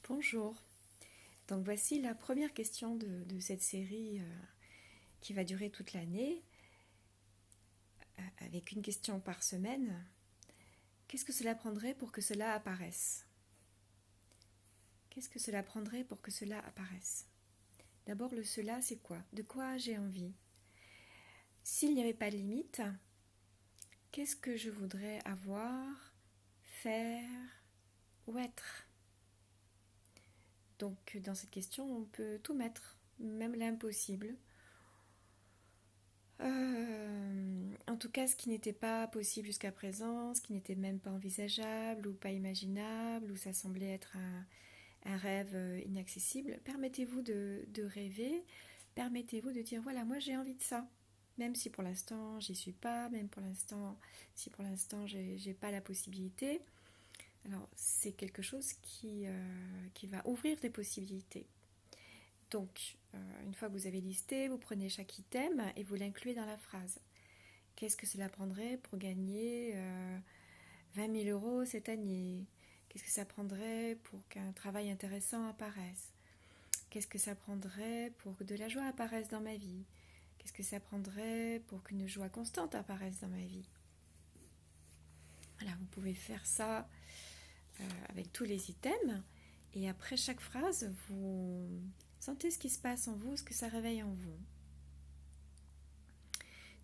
Bonjour. Donc voici la première question de cette série qui va durer toute l'année, avec une question par semaine. Qu'est-ce que cela prendrait pour que cela apparaisse? Qu'est-ce que cela prendrait pour que cela apparaisse? D'abord, le cela, c'est quoi? De quoi j'ai envie? S'il n'y avait pas de limite, qu'est-ce que je voudrais avoir, faire ou être? Donc dans cette question, on peut tout mettre, même l'impossible. En tout cas, ce qui n'était pas possible jusqu'à présent, ce qui n'était même pas envisageable ou pas imaginable, ou ça semblait être un rêve inaccessible, permettez-vous de rêver, permettez-vous de dire voilà, moi j'ai envie de ça. Même si pour l'instant j'y suis pas, même pour l'instant, si pour l'instant j'ai pas la possibilité, alors c'est quelque chose qui va ouvrir des possibilités. Donc, une fois que vous avez listé, vous prenez chaque item et vous l'incluez dans la phrase. Qu'est-ce que cela prendrait pour gagner 20 000 euros cette année? Qu'est-ce que ça prendrait pour qu'un travail intéressant apparaisse? Qu'est-ce que ça prendrait pour que de la joie apparaisse dans ma vie? Qu'est-ce que ça prendrait pour qu'une joie constante apparaisse dans ma vie? Voilà, vous pouvez faire ça avec tous les items. Et après chaque phrase, vous sentez ce qui se passe en vous, ce que ça réveille en vous.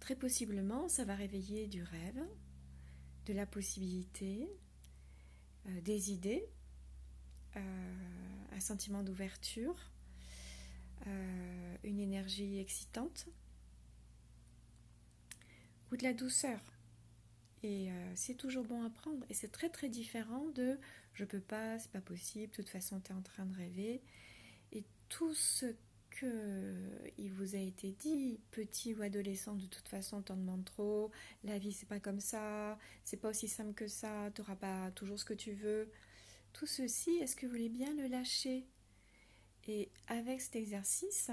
Très possiblement, ça va réveiller du rêve, de la possibilité, des idées, un sentiment d'ouverture, une énergie excitante ou de la douceur. Et c'est toujours bon à prendre. Et c'est très très différent de je peux pas, c'est pas possible, de toute façon tu es en train de rêver. Et tout ce il vous a été dit, petit ou adolescent, de toute façon t'en demandes trop, la vie c'est pas comme ça, c'est pas aussi simple que ça, t'auras pas toujours ce que tu veux. Tout ceci, est-ce que vous voulez bien le lâcher? Et avec cet exercice,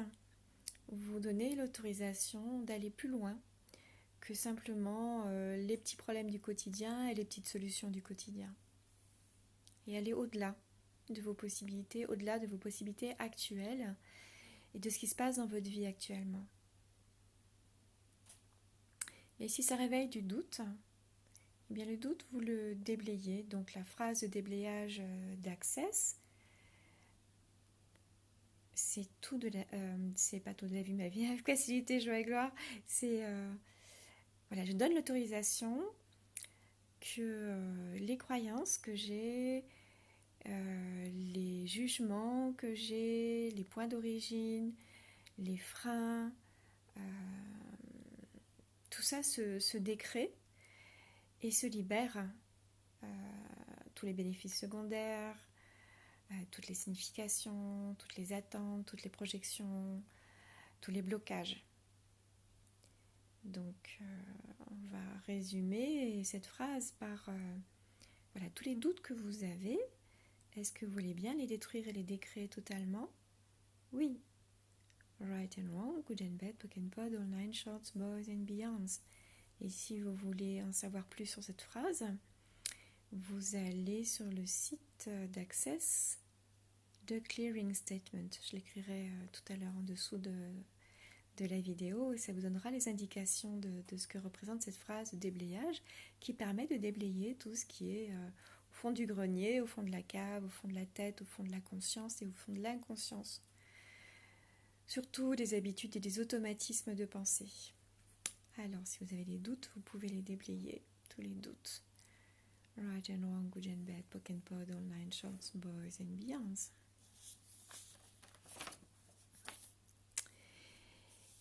vous donnez l'autorisation d'aller plus loin que simplement les petits problèmes du quotidien et les petites solutions du quotidien. Et aller au-delà de vos possibilités, au-delà de vos possibilités actuelles et de ce qui se passe dans votre vie actuellement. Et si ça réveille du doute, eh bien le doute, vous le déblayez. Donc la phrase de déblayage d'Access, c'est tout de la, c'est pas tout de la vie, ma vie, avec facilité, joie et gloire. C'est voilà, je donne l'autorisation que les croyances que j'ai, les jugements que j'ai, les points d'origine, les freins, tout ça se décrée et se libère. Tous les bénéfices secondaires, toutes les significations, toutes les attentes, toutes les projections, tous les blocages. Donc on va résumer cette phrase par voilà, tous les doutes que vous avez. Est-ce que vous voulez bien les détruire et les décréer totalement? Oui. Right and wrong, good and bad, pock and pod, all nine shorts, boys and beyonds. Et si vous voulez en savoir plus sur cette phrase, vous allez sur le site d'Access de Clearing Statement. Je l'écrirai tout à l'heure en dessous de la vidéo et ça vous donnera les indications de ce que représente cette phrase de déblayage qui permet de déblayer tout ce qui est au fond du grenier, au fond de la cave, au fond de la tête, au fond de la conscience et au fond de l'inconscience. Surtout des habitudes et des automatismes de pensée. Alors, si vous avez des doutes, vous pouvez les déblayer, tous les doutes. Right and wrong, good and bad, pock and pod, all nine shorts, boys and beyonds.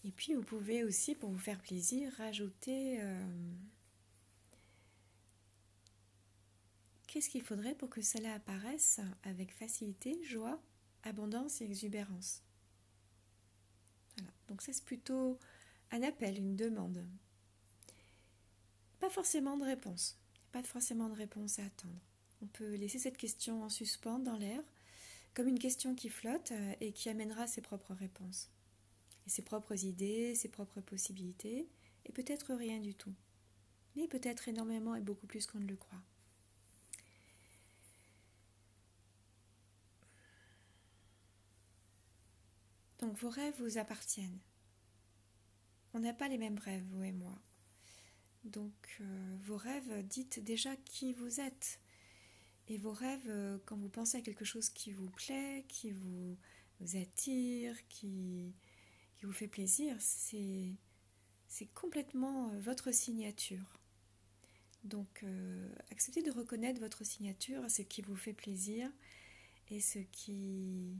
Et puis, vous pouvez aussi, pour vous faire plaisir, rajouter qu'est-ce qu'il faudrait pour que cela apparaisse avec facilité, joie, abondance et exubérance. Voilà. Donc ça, c'est plutôt un appel, une demande. Pas forcément de réponse. Pas forcément de réponse à attendre. On peut laisser cette question en suspens dans l'air, comme une question qui flotte et qui amènera ses propres réponses. Et ses propres idées, ses propres possibilités, et peut-être rien du tout. Mais peut-être énormément et beaucoup plus qu'on ne le croit. Donc vos rêves vous appartiennent. On n'a pas les mêmes rêves, vous et moi. Donc vos rêves, dites déjà qui vous êtes. Et vos rêves, quand vous pensez à quelque chose qui vous plaît, qui vous attire, qui vous fait plaisir, c'est complètement votre signature. Donc acceptez de reconnaître votre signature, ce qui vous fait plaisir et ce qui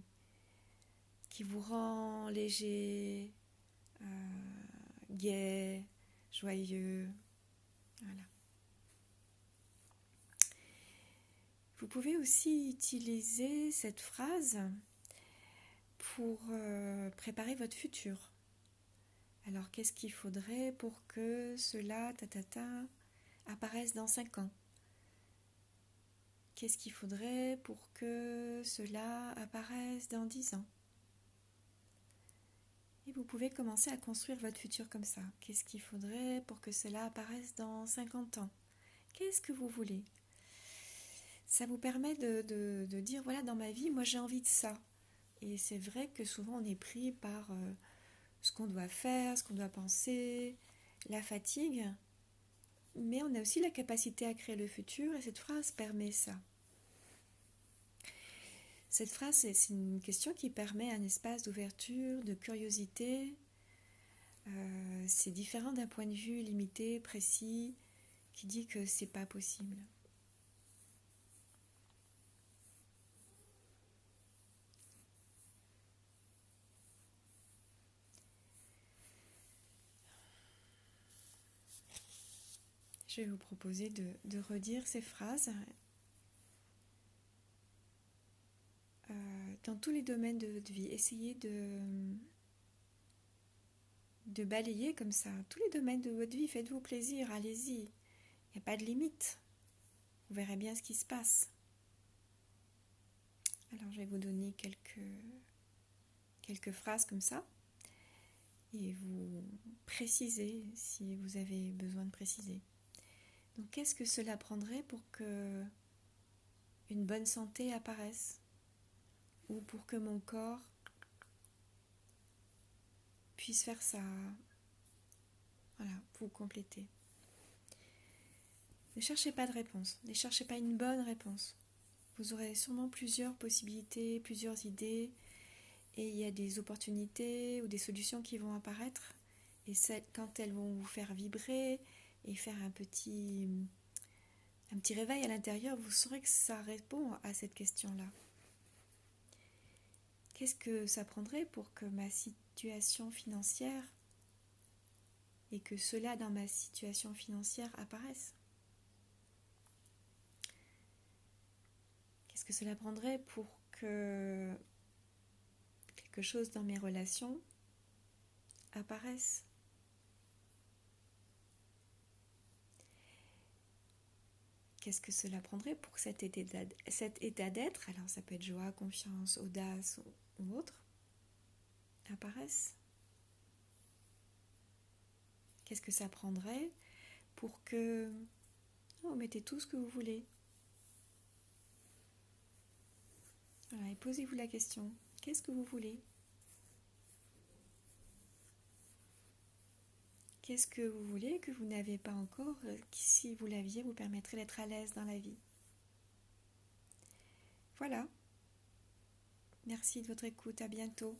vous rend léger, gai, joyeux. Voilà. Vous pouvez aussi utiliser cette phrase pour préparer votre futur. Alors, qu'est-ce qu'il faudrait pour que cela, apparaisse dans 5 ans? Qu'est-ce qu'il faudrait pour que cela apparaisse dans 10 ans? Et vous pouvez commencer à construire votre futur comme ça. Qu'est-ce qu'il faudrait pour que cela apparaisse dans 50 ans? Qu'est-ce que vous voulez? Ça vous permet de dire, voilà, dans ma vie, moi j'ai envie de ça. Et c'est vrai que souvent on est pris par ce qu'on doit faire, ce qu'on doit penser, la fatigue. Mais on a aussi la capacité à créer le futur et cette phrase permet ça. Cette phrase, c'est une question qui permet un espace d'ouverture, de curiosité. C'est différent d'un point de vue limité, précis, qui dit que c'est pas possible. Je vais vous proposer de redire ces phrases dans tous les domaines de votre vie. Essayez de balayer comme ça tous les domaines de votre vie. Faites-vous plaisir, allez-y. Il n'y a pas de limite. Vous verrez bien ce qui se passe. Alors je vais vous donner quelques phrases comme ça. Et vous précisez si vous avez besoin de préciser. Donc qu'est-ce que cela prendrait pour que une bonne santé apparaisse? Ou pour que mon corps puisse faire ça? Voilà, vous complétez. Ne cherchez pas de réponse, ne cherchez pas une bonne réponse. Vous aurez sûrement plusieurs possibilités, plusieurs idées, et il y a des opportunités ou des solutions qui vont apparaître. Et quand elles vont vous faire vibrer et faire un petit réveil à l'intérieur, vous saurez que ça répond à cette question-là. Qu'est-ce que ça prendrait pour que ma situation financière et que cela dans ma situation financière apparaisse? Qu'est-ce que cela prendrait pour que quelque chose dans mes relations apparaisse? Qu'est-ce que cela prendrait pour que cet état d'être, alors ça peut être joie, confiance, audace ou autre, apparaisse? Qu'est-ce que ça prendrait pour que... Oh, mettez tout ce que vous voulez. Voilà, et posez-vous la question. Qu'est-ce que vous voulez? Qu'est-ce que vous voulez que vous n'avez pas encore, qui, si vous l'aviez, vous permettrait d'être à l'aise dans la vie? Voilà. Merci de votre écoute. À bientôt.